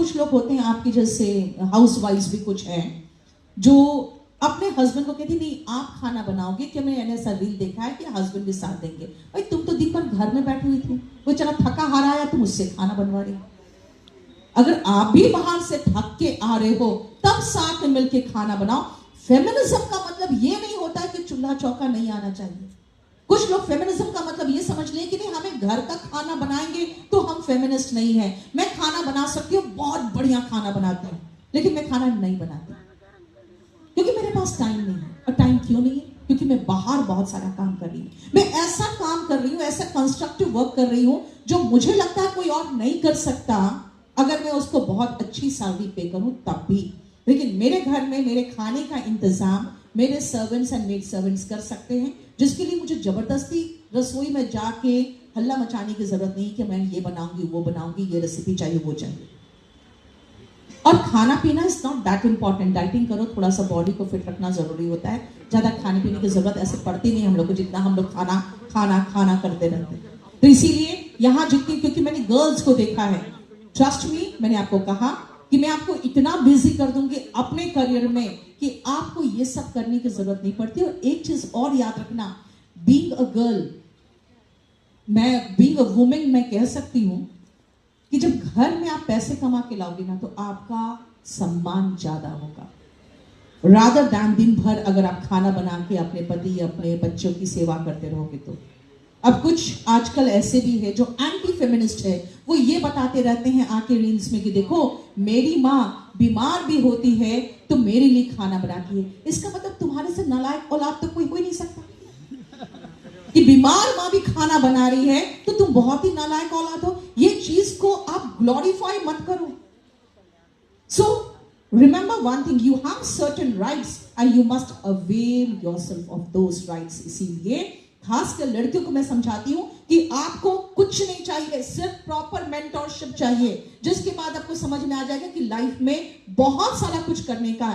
कुछ लोग होते हैं आपके जैसे हाउस वाइफ्स भी कुछ हैं जो अपने हस्बैंड को कहती नहीं आप खाना बनाओगे, कि मैंने ऐसा रील देखा है कि हस्बैंड भी साथ देंगे। भाई तुम तो दिन भर घर में बैठी हुई थी, वो चला थका हारा आया, तुम उससे खाना बनवा रही। अगर आप भी बाहर से थक के आ रहे हो तब साथ में मिलके खाना बनाओ। फेमिनिज्म का मतलब ये नहीं होता है कि चूल्हा चौका नहीं आना चाहिए। कुछ लोग फेमिनिज्म का मतलब ये समझ लें कि नहीं हमें घर का खाना बनाएंगे तो हम फेमिनिस्ट नहीं है। मैं खाना बना सकती हूँ, बहुत बढ़िया खाना बनाती हूँ, लेकिन मैं खाना नहीं बनाती क्योंकि मेरे पास टाइम नहीं है। और टाइम क्यों नहीं है? क्योंकि मैं बाहर बहुत सारा काम कर रही हूँ। मैं ऐसा काम कर रही हूँ, ऐसा कंस्ट्रक्टिव वर्क कर रही हूँ जो मुझे लगता है कोई और नहीं कर सकता अगर मैं उसको बहुत अच्छी सैलरी पे करूं तब भी। लेकिन मेरे घर में मेरे खाने का इंतजाम मेरे सर्वेंट्स एंड मेड सर्वेंट्स कर सकते हैं, जिसके लिए मुझे जबरदस्ती रसोई में जाके हल्ला मचाने की जरूरत नहीं कि मैं ये बनाऊंगी वो बनाऊंगी, ये रेसिपी चाहिए वो चाहिए। और खाना पीना is not that important. Dieting करो, थोड़ा सा बॉडी को फिट रखना जरूरी होता है, ज्यादा खाने पीने की जरूरत ऐसे पड़ती नहीं हम लोग को जितना हम लोग खाना खाना खाना करते रहते हैं। तो इसीलिए यहाँ जितनी, क्योंकि मैंने गर्ल्स को देखा है, ट्रस्ट मी, मैंने आपको कहा कि मैं आपको इतना बिजी कर दूंगी अपने करियर में कि आपको ये सब करने की जरूरत नहीं पड़ती। और एक चीज और याद रखना, बीइंग अ गर्ल, मैं बीइंग अ वुमेन मैं कह सकती हूं कि जब घर में आप पैसे कमा के लाओगे ना तो आपका सम्मान ज्यादा होगा, रादर दैन दिन भर अगर आप खाना बना के अपने पति अपने बच्चों की सेवा करते रहोगे तो। अब कुछ आजकल ऐसे भी है जो एंटी फेमिनिस्ट है, वो ये बताते रहते हैं आके रील्स में कि देखो मेरी माँ बीमार भी होती है तो मेरे लिए खाना बनाती है। इसका मतलब तुम्हारे से नालायक औलाद तो कोई हो ही नहीं सकता कि बीमार माँ भी खाना बना रही है तो तुम बहुत ही नालायक औलाद हो। ये चीज को आप ग्लोरीफाई मत करो। सो remember one thing, you have certain rights and you must avail yourself of those rights। इसीलिए खासकर लड़कियों को मैं समझाती हूँ कि आपको कुछ नहीं चाहिए, सिर्फ प्रॉपर मेंटरशिप चाहिए, जिसके बाद आपको समझ में आ जाएगा कि लाइफ में बहुत सारा कुछ करने का